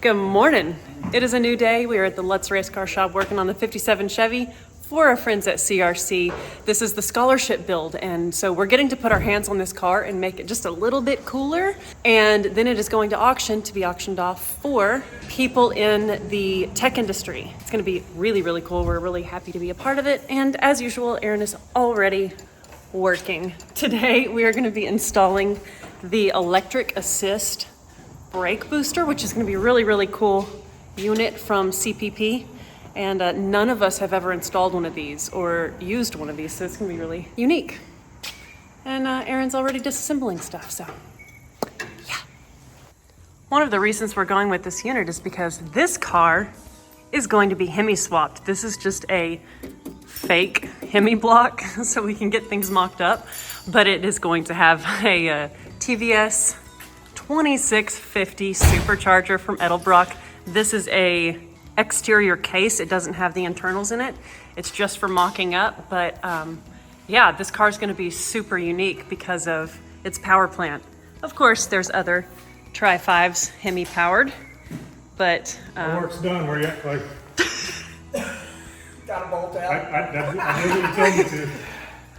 Good morning. It is a new day. We are at the Lutz race car shop working on the 57 Chevy for our friends at CRC. This is the scholarship build, and so we're getting to put our hands on this car and make it just a little bit cooler, and then it is going to auction to be auctioned off for people in the tech industry. It's going to be really, really cool. We're really happy to be a part of it, and as usual, Aaron is already working. Today, we are going to be installing the electric assist brake booster, which is going to be a really, really cool unit from CPP. And none of us have ever installed one of these or used one of these, so it's gonna be really unique. And Aaron's already disassembling stuff, so yeah. One of the reasons we're going with this unit is because this car is going to be Hemi swapped. This is just a fake Hemi block, so we can get things mocked up, but it is going to have a TVS 2650 supercharger from Edelbrock. This is a exterior case. It doesn't have the internals in it. It's just for mocking up, but yeah, this car is going to be super unique because of its power plant. Of course, there's other Tri-5s Hemi powered, but the work's done. Where you like? Got a bolt out. I knew what you told me to.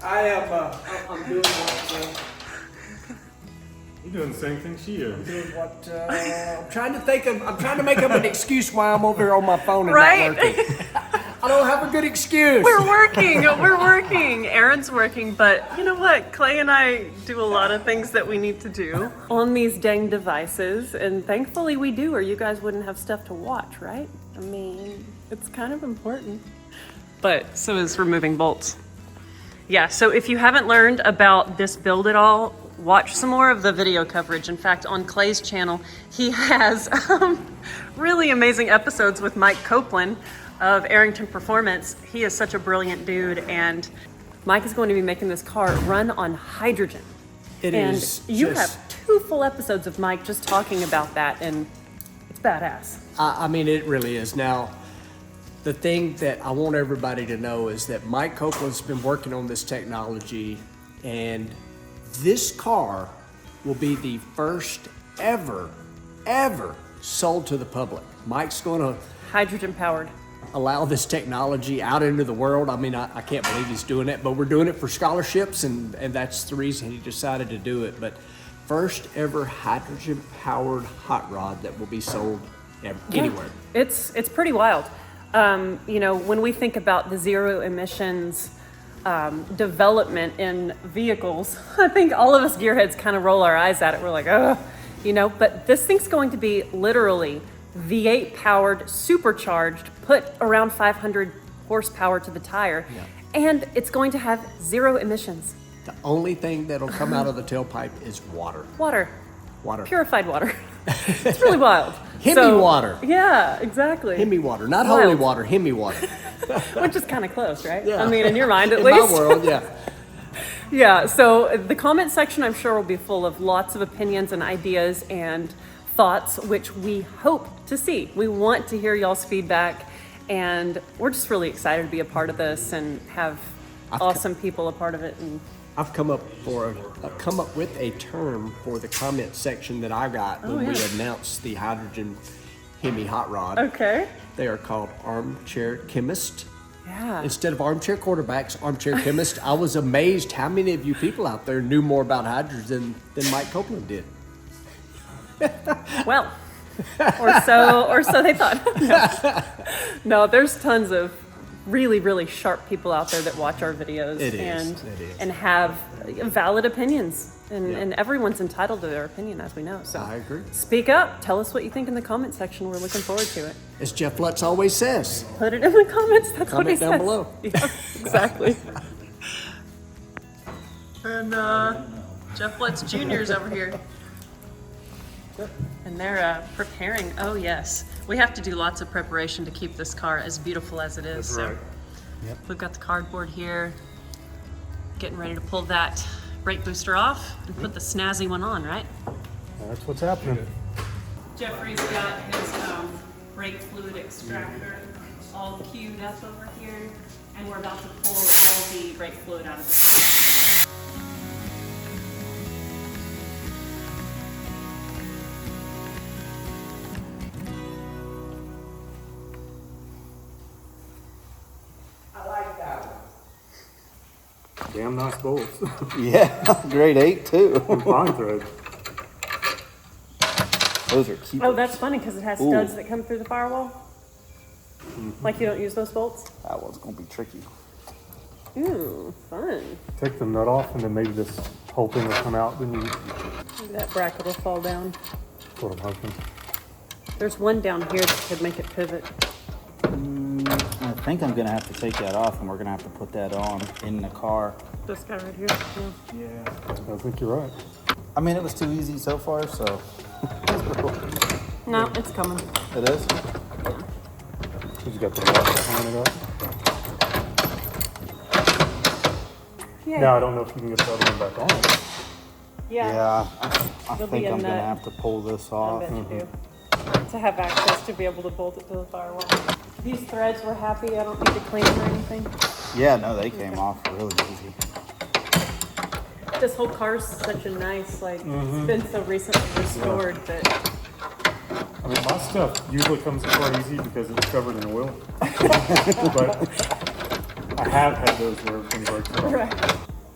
I am. I'm doing what. You're doing the same thing she is. I'm doing what. I'm trying to think of. I'm trying to make up an excuse why I'm over here on my phone and right? not working. I don't have a good excuse. We're working. We're working. Aaron's working, but you know what? Clay and I do a lot of things that we need to do on these dang devices, and thankfully we do, or you guys wouldn't have stuff to watch, right? I mean, it's kind of important. But so is removing bolts. Yeah, so if you haven't learned about this build at all, watch some more of the video coverage. In fact, on Clay's channel, he has really amazing episodes with Mike Copeland of Arrington Performance. He is such a brilliant dude, and Mike is going to be making this car run on hydrogen. It and is. You have 2 full episodes of Mike just talking about that, and it's badass. I mean, it really is. Now, the thing that I want everybody to know is that Mike Copeland's been working on this technology, and this car will be the first ever sold to the public. Mike's going to Hydrogen powered. allow this technology out into the world. I mean, I can't believe he's doing it, but we're doing it for scholarships, and that's the reason he decided to do it. But first ever hydrogen powered hot rod that will be sold anywhere. Yeah, it's pretty wild. You know, when we think about the zero emissions development in vehicles, I think all of us gearheads kind of roll our eyes at it. We're like, oh, you know, but this thing's going to be literally V8 powered, supercharged, put around 500 horsepower to the tire, and it's going to have zero emissions. The only thing that'll come out of the tailpipe is water. Water. Water. Purified water. It's really wild. Hemi water. Yeah, exactly. Hemi water. Not Wild. holy water, Hemi water. Which is kind of close, right? Yeah. I mean, in your mind at In least. my world, yeah. Yeah, so the comment section I'm sure will be full of lots of opinions and ideas and thoughts, which we hope to see. We want to hear y'all's feedback, and we're just really excited to be a part of this and have awesome people a part of it. And I've come up with a term for the comment section that I got when we announced the hydrogen Hemi hot rod. okay. They are called armchair chemist. Yeah. Instead of armchair quarterbacks, armchair chemist. I was amazed how many of you people out there knew more about hydrogen than Mike Copeland did. Well, or so they thought. No, there's tons of really, really sharp people out there that watch our videos and have valid opinions. And everyone's entitled to their opinion, as we know. So I agree. Speak up. Tell us what you think in the comment section. We're looking forward to it. As Jeff Lutz always says. Put it in the comments. That's what he Comment down says. below. Yeah, exactly. And Jeff Lutz Jr.'s over here. And they're preparing. Oh, yes. We have to do lots of preparation to keep this car as beautiful as it is. That's right. Yep. We've got the cardboard here. Getting ready to pull that brake booster off and put the snazzy one on, right? That's what's happening. Jeffrey's got his brake fluid extractor all queued up over here, and we're about to pull all the brake fluid out of this car. damn nice bolts. Yeah, grade 8 too. Fine thread. Those are keepers. Oh, that's funny because it has studs that come through the firewall. Like you don't use those bolts? That one's gonna be tricky. Ooh, fun. Take the nut off and then maybe this whole thing will come out. Then you, Maybe that bracket will fall down. that's what I'm hoping. There's one down here that could make it pivot. I think I'm gonna have to take that off, and we're gonna have to put that on in the car. This guy right here. Yeah. Yeah. I think you're right. I mean, it was too easy so far, so. No, it's coming. It is? You got the lock on it up. Yeah. Now I don't know if you can get the other one back on. Yeah. I There'll think be a I'm gonna nut. have to pull this I off. bet you do. To have access to be able to bolt it to the firewall. These threads were happy. I don't need to clean them or anything. Yeah, no, they came off really easy. This whole car's such a nice, like, it's been so recently restored that. I mean, my stuff usually comes apart easy because it's covered in oil. But I have had those where everything breaks off. Right.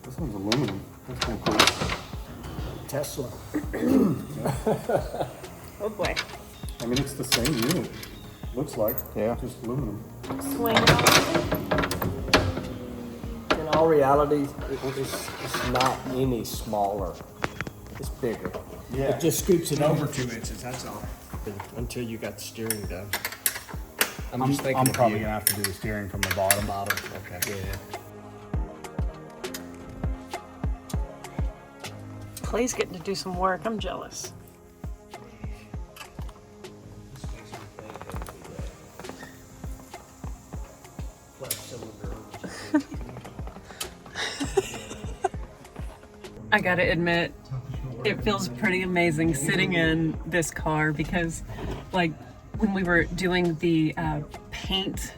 This one's aluminum. That's kind of cool. Tesla. Oh boy. I mean, it's the same unit. Looks like. Yeah. Just aluminum. Swing out. In all reality, it's not any smaller. It's bigger. Yeah. It just scoops it over 2 inches, that's all. Until you got the steering done. I'm just thinking I'm of probably you. gonna have to do the steering from the bottom. Okay. Yeah. Clay's getting to do some work. I'm jealous. I gotta admit, it feels pretty amazing sitting in this car because, like, when we were doing the paint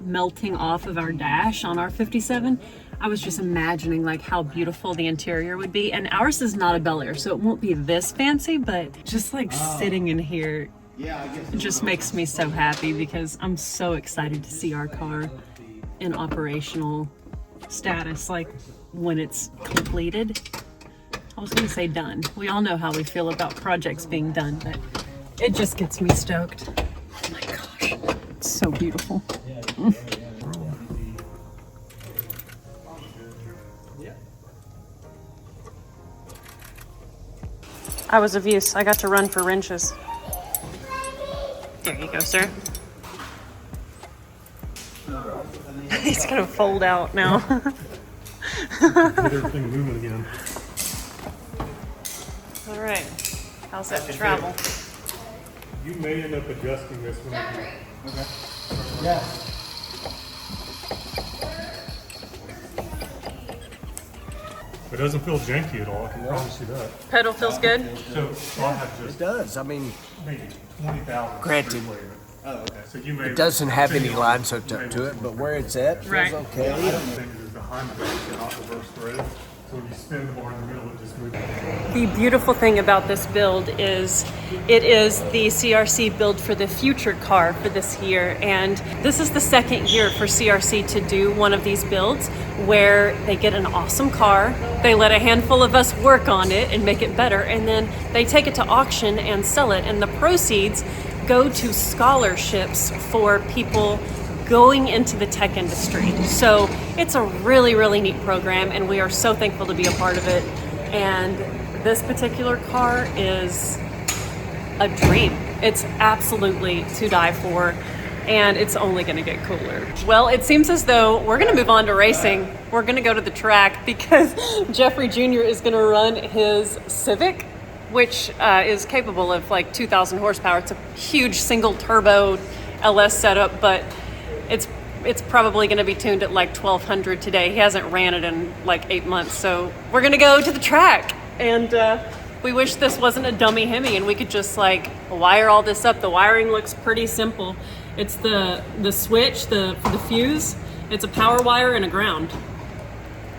melting off of our dash on our 57, I was just imagining like how beautiful the interior would be. And ours is not a Bel Air, so it won't be this fancy, but just like sitting in here just makes me so happy because I'm so excited to see our car in operational status, like when it's completed. I was gonna say done. We all know how we feel about projects being done, but it just gets me stoked. Oh my gosh, it's so beautiful. I was of use. I got to run for wrenches. There you go, sir. He's gonna fold out now. Get everything moving again. All right. How's that travel? You may end up adjusting this one. Okay. Yeah. It doesn't feel janky at all. I can promise you that. Pedal feels good? So I'll have It just does. I mean, maybe 20,000. Granted. Oh, okay. So you may. it doesn't have any lines hooked up to it, but where it's at feels Right. okay. I don't think there's behind the brake cannot reverse thread. So when you spin the bar in the middle, it just moves. The beautiful thing about this build is it is the CRC build for the future car for this year. And this is the second year for CRC to do one of these builds where they get an awesome car, they let a handful of us work on it and make it better, and then they take it to auction and sell it. And the proceeds go to scholarships for people going into the tech industry. So it's a really, really neat program, and we are so thankful to be a part of it. And this particular car is a dream. It's absolutely to die for, and it's only gonna get cooler. Well, it seems as though we're gonna move on to racing. We're gonna go to the track because Jeffrey Jr. is gonna run his Civic, which is capable of like 2,000 horsepower. It's a huge single turbo LS setup, but it's probably going to be tuned at like 1,200 today. He hasn't ran it in like 8 months, so we're going to go to the track. And we wish this wasn't a dummy Hemi and we could just like wire all this up. The wiring looks pretty simple. It's the switch, for the fuse. It's a power wire and a ground.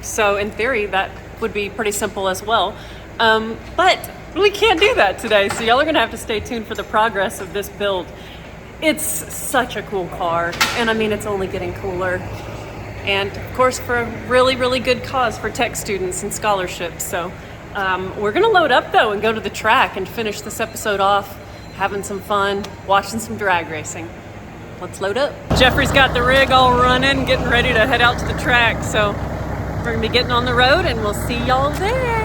So in theory, that would be pretty simple as well. But we can't do that today, so y'all are going to have to stay tuned for the progress of this build. It's such a cool car, and I mean, it's only getting cooler. and of course for a really, really good cause for tech students and scholarships. So we're gonna load up though and go to the track and finish this episode off having some fun, watching some drag racing. Let's load up. Jeffrey's got the rig all running, getting ready to head out to the track. So we're gonna be getting on the road and we'll see y'all there.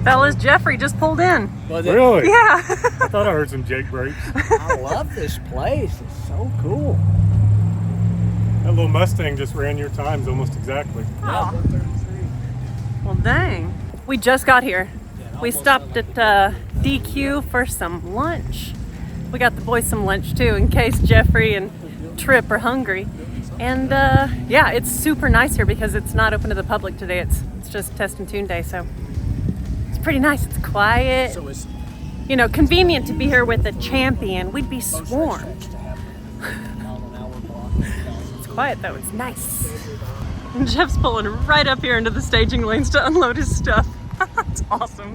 Fellas, Jeffrey just pulled in. Really? Yeah. I thought I heard some Jake brakes. I love this place. It's so cool. That little Mustang just ran your times almost exactly. Oh. Well, dang. We just got here. We stopped at DQ for some lunch. We got the boys some lunch too, in case Jeffrey and Trip are hungry. And yeah, it's super nice here because it's not open to the public today. It's just test and tune day, so it's pretty nice. It's quiet. So it's You know, convenient to be here with a champion. We'd be swarmed. It's quiet though, it's nice. And Jeff's pulling right up here into the staging lanes to unload his stuff. That's awesome.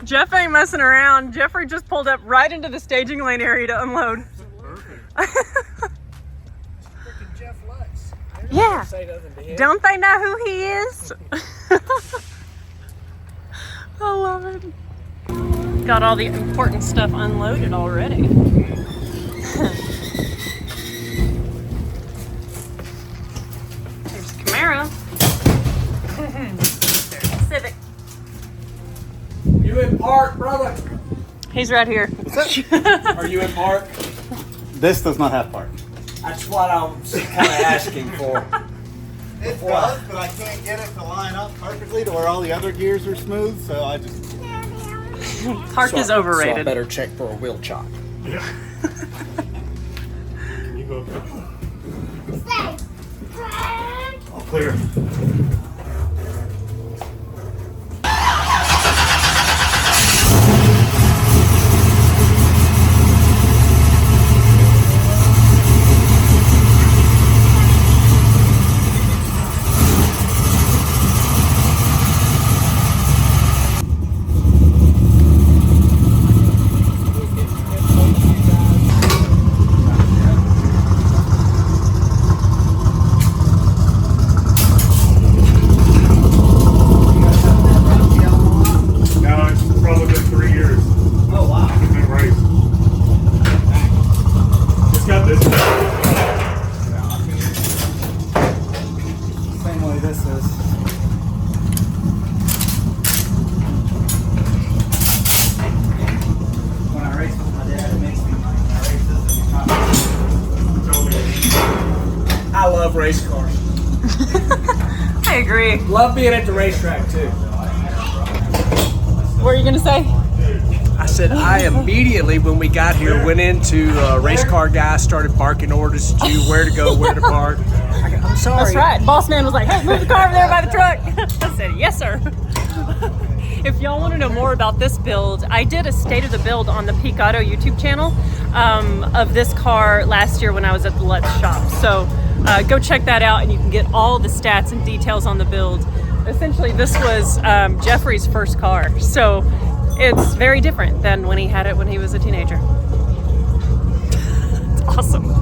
Jeff ain't messing around. Jeffrey just pulled up right into the staging lane area to unload. freaking Jeff Lutz. Yeah. Say nothing to him. Don't they know who he is? I love it. Got all the important stuff unloaded already. There's Camaro. There's the Civic. You in park, brother? He's right here. Are you in park? This does not have park. That's what I was kind of asking for. It does, but I can't get it to line up perfectly to where all the other gears are smooth, so I just... Park is So I overrated. better check for a wheel chop. Yeah. You go. All clear. Now it's probably been 3 years. Oh, wow. It's been race. It's got this. Same way this is. When I race with my dad, it makes me like when I race this, I love race cars. I agree. Love being at the racetrack too. What are you gonna say? I said I immediately, when we got here, went into race car guy, started barking orders to you where to go, where to park. I'm sorry. That's right. Boss man was like, hey, move the car over there by the truck. I said, yes, sir. If y'all want to know more about this build, I did a state of the build on the Peak Auto YouTube channel of this car last year when I was at the Lutz shop. So go check that out and you can get all the stats and details on the build. Essentially, this was Jeffrey's first car. So it's very different than when he had it when he was a teenager. It's awesome.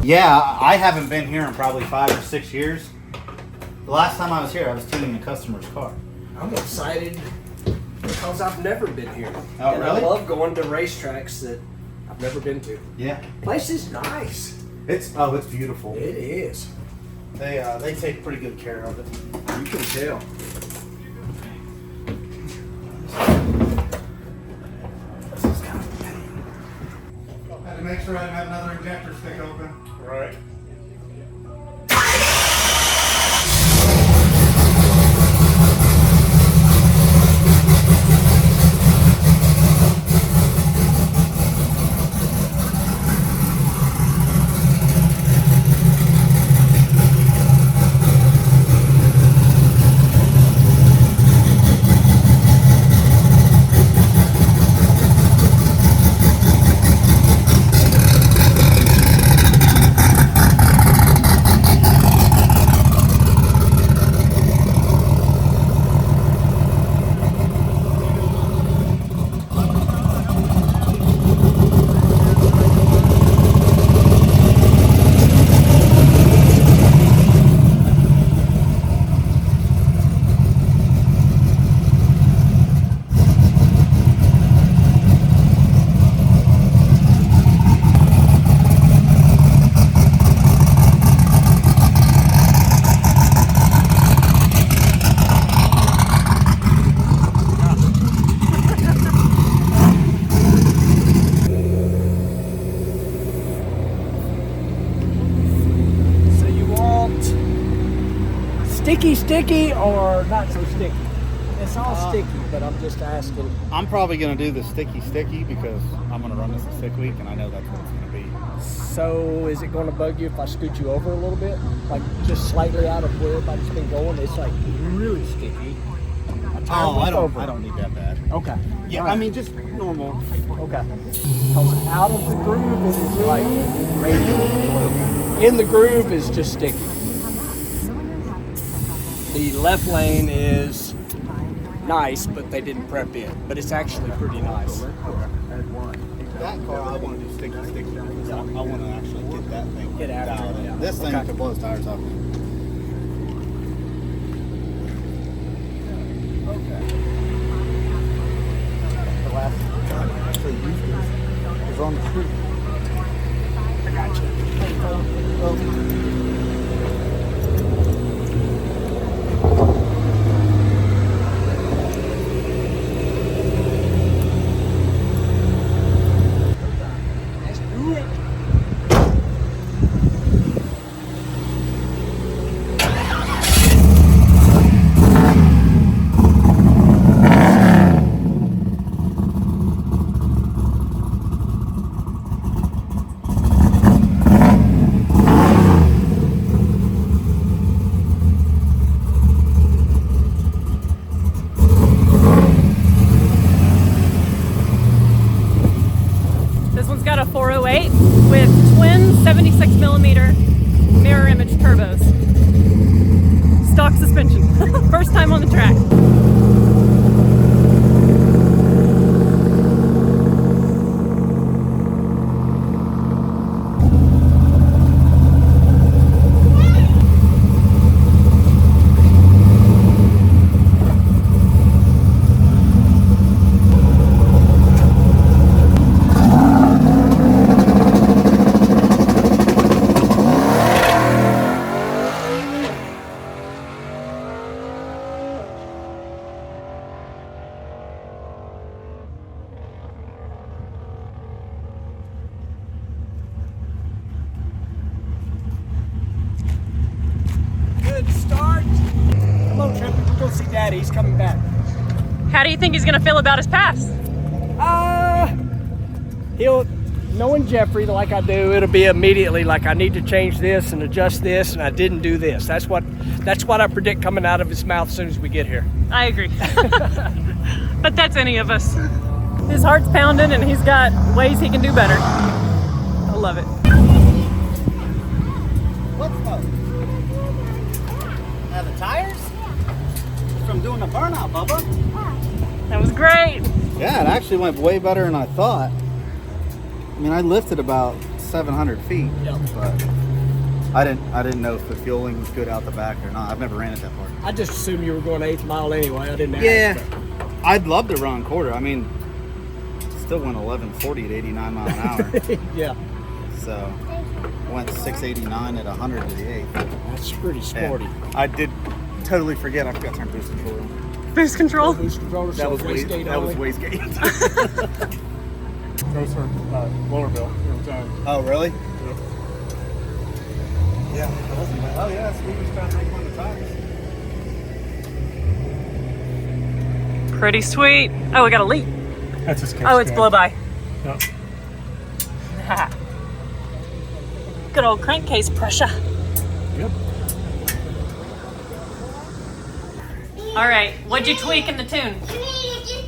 Yeah, I haven't been here in probably 5 or 6 years. The last time I was here, I was tuning a customer's car. I'm excited because I've never been here. Oh, and really? I love going to racetracks that I've never been to. Yeah, Place is nice. it's beautiful. It is. They take pretty good care of it. You can tell. This is kind of a pain. Had to make sure I didn't have another injector stick open. Right. Sticky, or not so sticky? It's all sticky, but I'm just asking. I'm probably gonna do the sticky because I'm gonna run this a sick week, and I know that's what it's gonna be. So is it going to bug you if I scoot you over a little bit? Like just slightly out of where everybody's been going? It's like really sticky. Oh, I don't need that bad. Okay. Yeah, All right. I mean just normal. Okay. Because out of the groove, it is like crazy. In the groove is just sticky. The left lane is nice, but they didn't prep it. But it's actually pretty nice. That car, I want to do sticky. I want to actually get that thing. Get after dialed it, in. yeah. This thing Okay. could blow his tires off. The last time I actually used this was on the street. I got you. This one's got a 408 with twin 76mm mirror image turbos. Stock suspension. First time on the track. Good start. Come on, Trippy. We're going to see Daddy. He's coming back. How do you think he's gonna feel about his pass? He'll, knowing Jeffrey like I do, it'll be immediately like I need to change this and adjust this, and I didn't do this. That's what I predict coming out of his mouth as soon as we get here. I agree. But that's any of us. His heart's pounding and he's got ways he can do better. I love it. What smoke? Now the tires? From doing the burnout, Bubba. That was great. Yeah, it actually went way better than I thought. I mean, I lifted about 700 feet, Yep. but I didn't know if the fueling was good out the back or not. I've never ran it that far. I just assumed you were going 8th mile anyway. I didn't ask. Yeah, but- I'd love to run quarter. I mean, still went 1140 at 89 mile an hour. Yeah. So went 689 at 100 to the 8th. That's pretty sporty. And I did totally forget I forgot to turn boost control on. Boost control. Boost controller, That so was wastegate that was only. wastegate. Goes for lower bill every time. Oh, really? Yep. Yeah, that wasn't bad. Oh, yeah, so we was trying to make one of the tires. Pretty sweet. Oh, we got a leak. That's his Oh, it's blow by. Yep. Good old crankcase pressure. Yep. All right, what'd you tweak in the tune?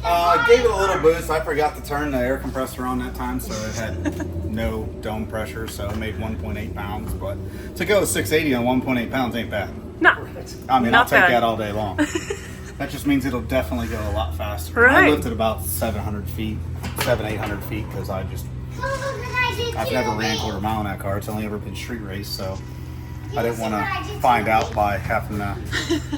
I gave it a little boost. I forgot to turn the air compressor on that time, so it had no dome pressure, so it made 1.8 pounds. But to go 680 on 1.8 pounds ain't bad. No. I mean, Not I'll take bad. that all day long. That just means it'll definitely go a lot faster. Right. I lifted about 700 feet, 800 feet, because I've never ran quarter mile in that car. It's only ever been street race, so I didn't want to find out by having to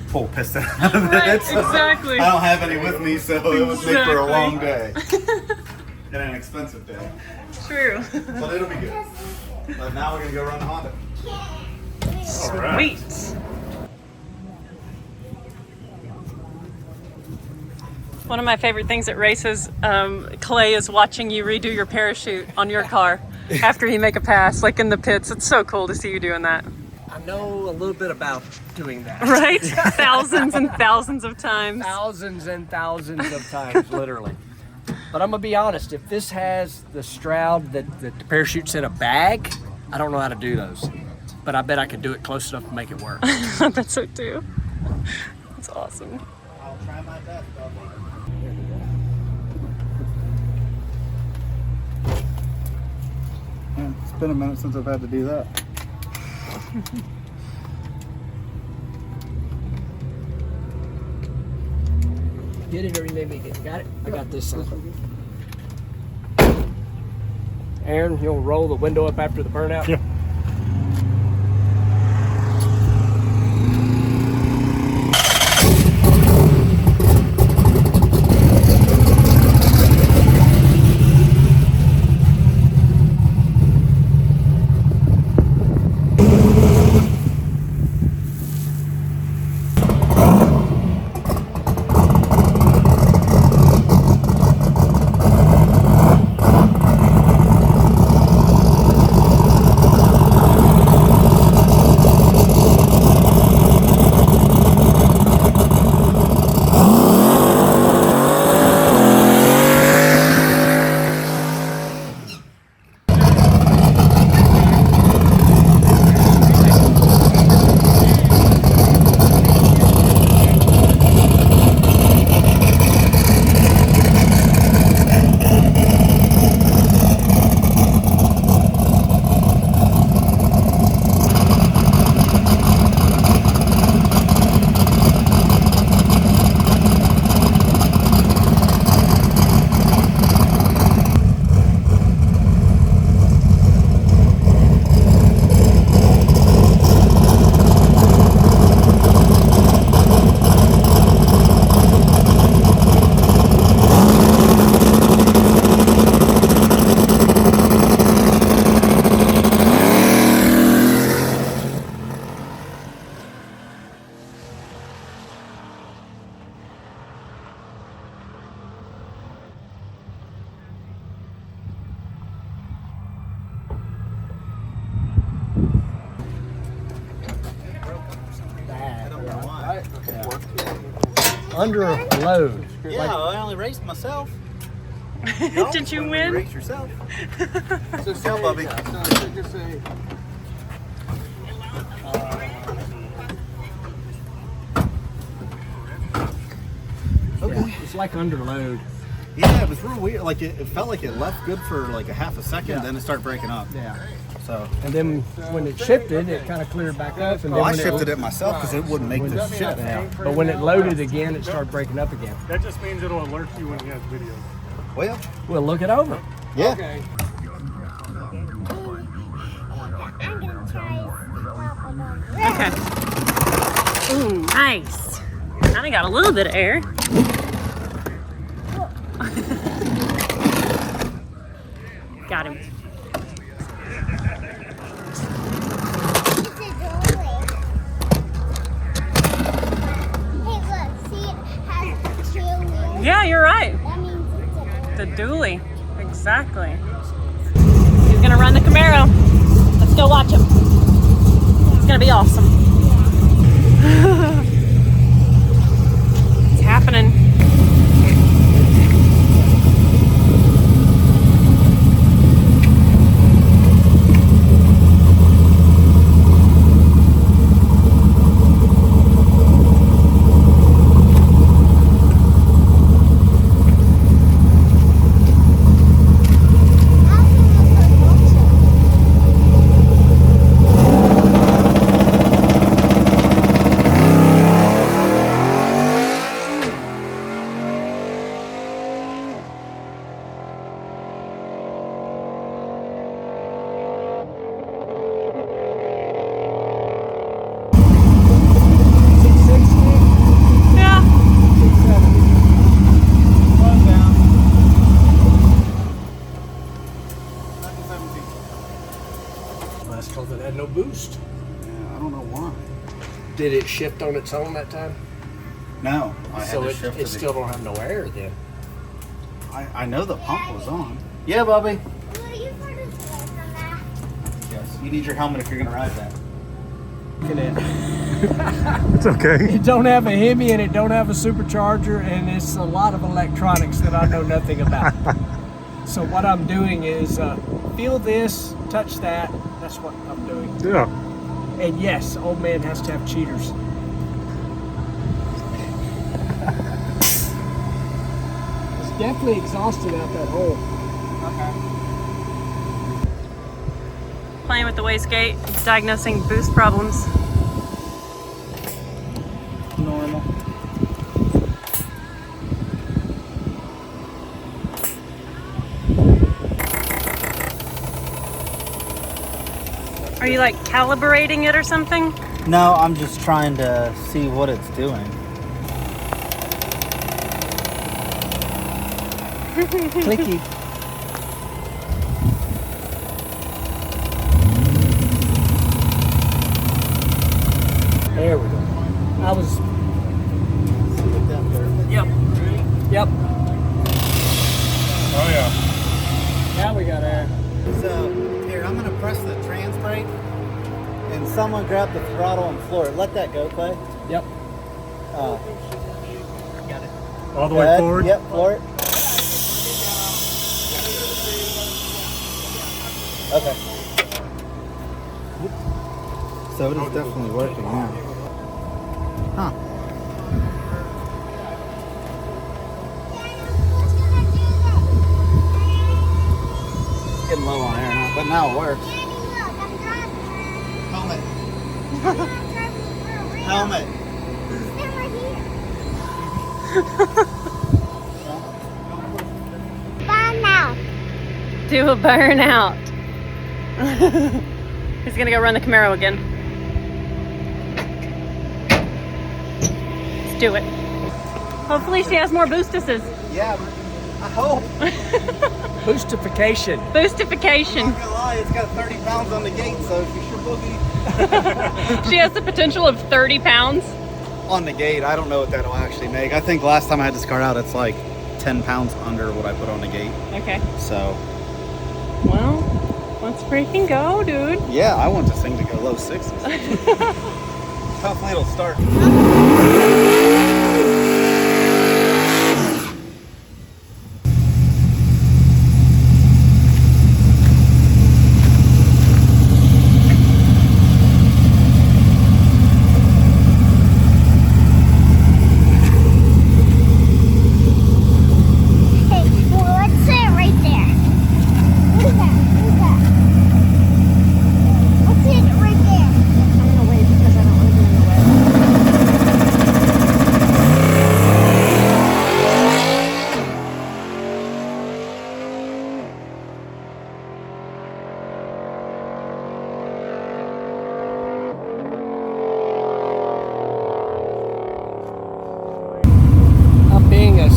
pull piston out of Right, it. So exactly. I don't have any with me, so it would make for a Exactly. long day and an expensive day. True. But it'll be good. But now we're gonna go run the Honda. All right. Sweet. One of my favorite things at races, Clay is watching you redo your parachute on your car after you make a pass, like in the pits. It's so cool to see you doing that. I know a little bit about doing that. Right? Thousands and thousands of times. Thousands and thousands of times, literally. But I'm gonna be honest, if this has the Stroud that the parachute's in a bag, I don't know how to do those. But I bet I could do it close enough to make it work. I bet so too. That's awesome. I'll try my best, Bubby. Yeah, it's been a minute since I've had to do that. Get it or you made me get it. Got it? I got this son. Aaron, you'll roll the window up after the burnout? Yeah. Under a load. Yeah, I only raced myself. Did you win? Race yourself. So tell Bubby. Okay. It's like under load. Yeah, it was real weird. Like it felt like it left good for like a half a second, Yeah. then it started breaking up. Yeah. So And then when it shifted, it kind of cleared back up. And then I when shifted it myself because it wouldn't make this shift. Yeah. But when it loaded again, it started breaking up again. That just means it'll alert you when you have video. Well, We'll look it over. yeah. Okay. Okay. Ooh, nice. Kind of got a little bit of air. Got him. Yeah, you're right. The dually. Exactly. He's gonna run the Camaro. Let's go watch him. It's gonna be awesome. It's happening. That's because it had no boost. Yeah, I don't know why. Did it shift on its own that time? No, I So had to it shift still don't have no air then. I know the pump was on. Yeah, Bubby. Will you put us away from that? Yes. You need your helmet if you're gonna ride that. Look at it. It's okay. It don't have a Hemi and it don't have a supercharger, and it's a lot of electronics that I know nothing about. So what I'm doing is feel this, touch that. That's what I'm doing. Yeah. And yes, old man has to have cheaters. It's definitely exhausted out that hole. Playing with the wastegate, diagnosing boost problems. Normal. Are you like calibrating it or something? No, I'm just trying to see what it's doing. Clicky. There we go. I was. Yep. Yep. Oh yeah. Now we got air. So, here, I'm gonna press the trans brake and someone grab the throttle and floor it. Let that go, Clay. Yep. All the Go way ahead. forward. Yep, floor it. Okay. So it is definitely working now. Huh. Getting low on air now, but now it works. Helmet. Helmet. Do a burnout. He's gonna go run the Camaro again. Let's do it. Hopefully she has more boostuses. Yeah, I hope. Boostification. Boostification. I'm not gonna lie, it's got 30 pounds on the gate, so if you sure boogie. She has the potential of 30 pounds. On the gate, I don't know what that'll actually make. I think last time I had this car out, it's like 10 pounds under what I put on the gate. Okay. So, Well, let's freaking go, dude. yeah, I want this thing to go low sixes. Hopefully it'll start.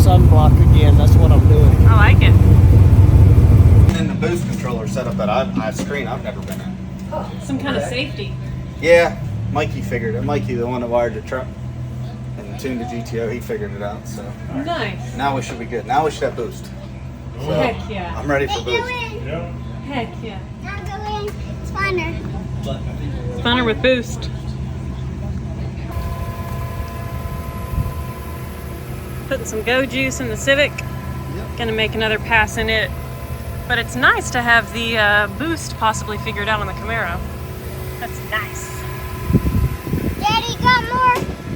Sunblock again. That's what I'm doing. I like it. And then the boost controller setup that I've screen I've never been in. Some kind of safety. Yeah, Mikey figured it. Mikey, the one that wired the truck and tuned the GTO, he figured it out. So Nice. now we should be good. Now we should have boost. So Heck yeah. I'm ready for boost. Yeah. Heck yeah. I'm going spawner. Funner with boost. Putting some Go Juice in the Civic. Gonna make another pass in it. But it's nice to have the boost possibly figured out on the Camaro. That's nice. Daddy got more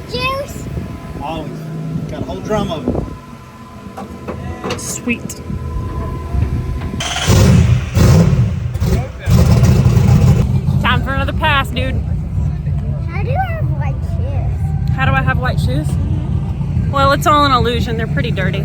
juice? Always. Got a whole drum of it. Sweet. Time for another pass, dude. How do I have white shoes? How do I have white shoes? Well, it's all an illusion. They're pretty dirty.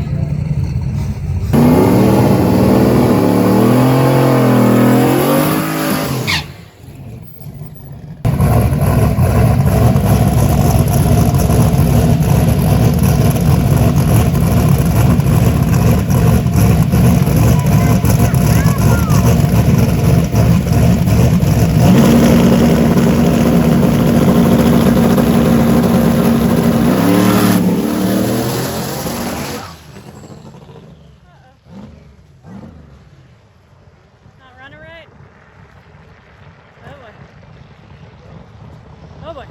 Oh boy.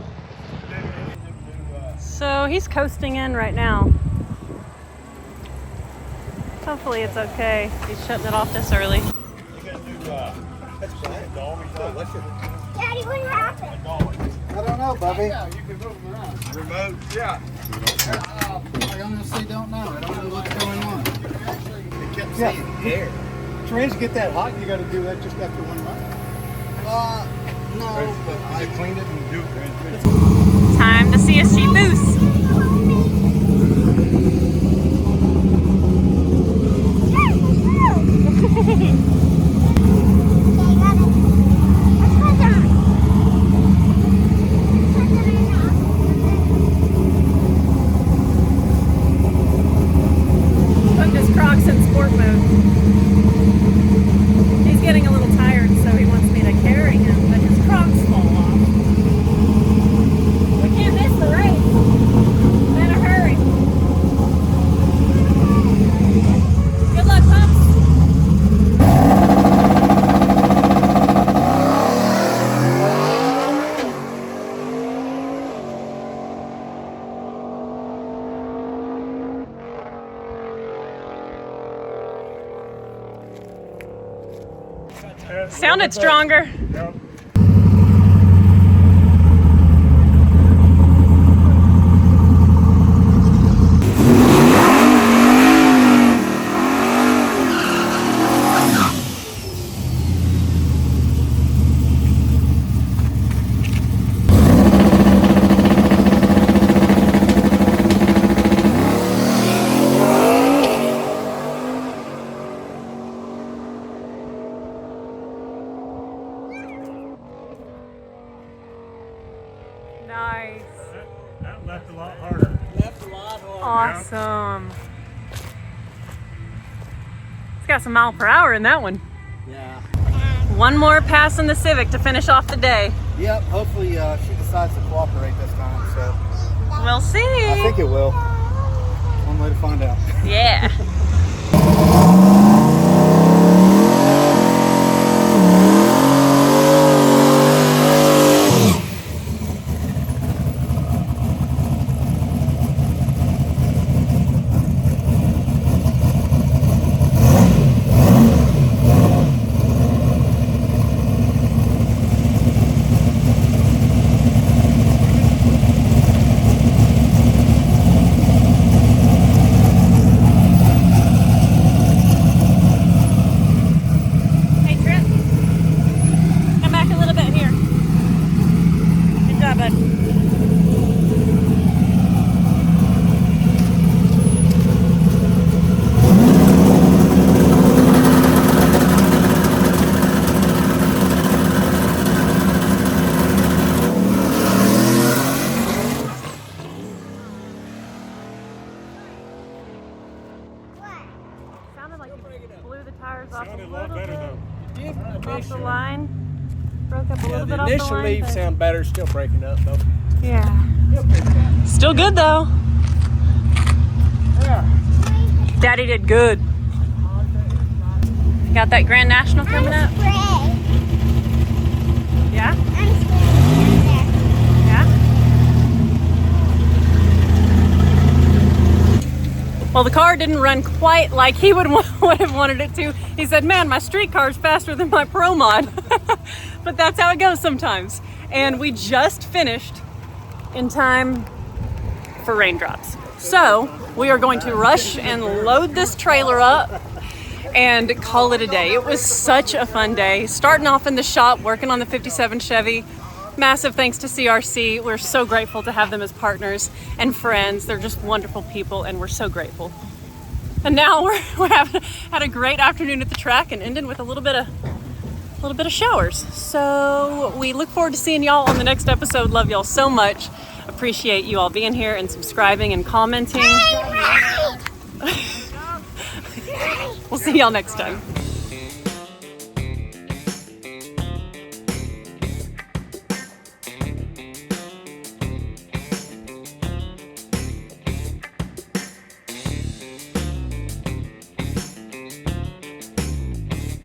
So he's coasting in right now. Hopefully it's okay. He's shutting it off this early. Daddy, what happened? I don't know, Bubby. Yeah, you can move them around. Remote, yeah. I honestly don't know. I don't know what's going on. It kept Yeah. saying air. Trains get that hot, you got to do that just after 1 month. No, but I cleaned it and do it. Time to CSG boost. Putting his Crocs in sport mode. He's getting a little tired, so he wants me to carry him, but his Crocs fall off. We can't miss the race. Better hurry. Good luck, Pumps. Sounded stronger. Yep. Nice. That left a lot harder. Awesome. It's got some mile per hour in that one. Yeah. One more pass in the Civic to finish off the day. Yep, hopefully she decides to cooperate this time, so We'll see. I think it will. One way to find out. Yeah. Hey, Trip. Come back a little bit here. Good job, bud. Sounded like you blew the tires off a Sounded a lot little better bit. though. Off the line. Broke up a Yeah, little the bit off the initial line. leaves but- sound better, still breaking up though. Yeah. Still good though. Daddy did good. Got that Grand National coming up? Spray. Yeah? I'm spraying there. Yeah? Well, the car didn't run quite like he would have wanted it to. He said, man, my street car's faster than my Pro Mod. But that's how it goes sometimes. And we just finished in time for raindrops. So we are going to rush and load this trailer up and call it a day. It was such a fun day. Starting off in the shop, working on the 57 Chevy. Massive thanks to CRC. We're so grateful to have them as partners and friends. They're just wonderful people and we're so grateful. And now we're had a great afternoon at the track and ending with a little bit of showers. So we look forward to seeing y'all on the next episode. Love y'all so much. Appreciate you all being here and subscribing and commenting. We'll see y'all next time.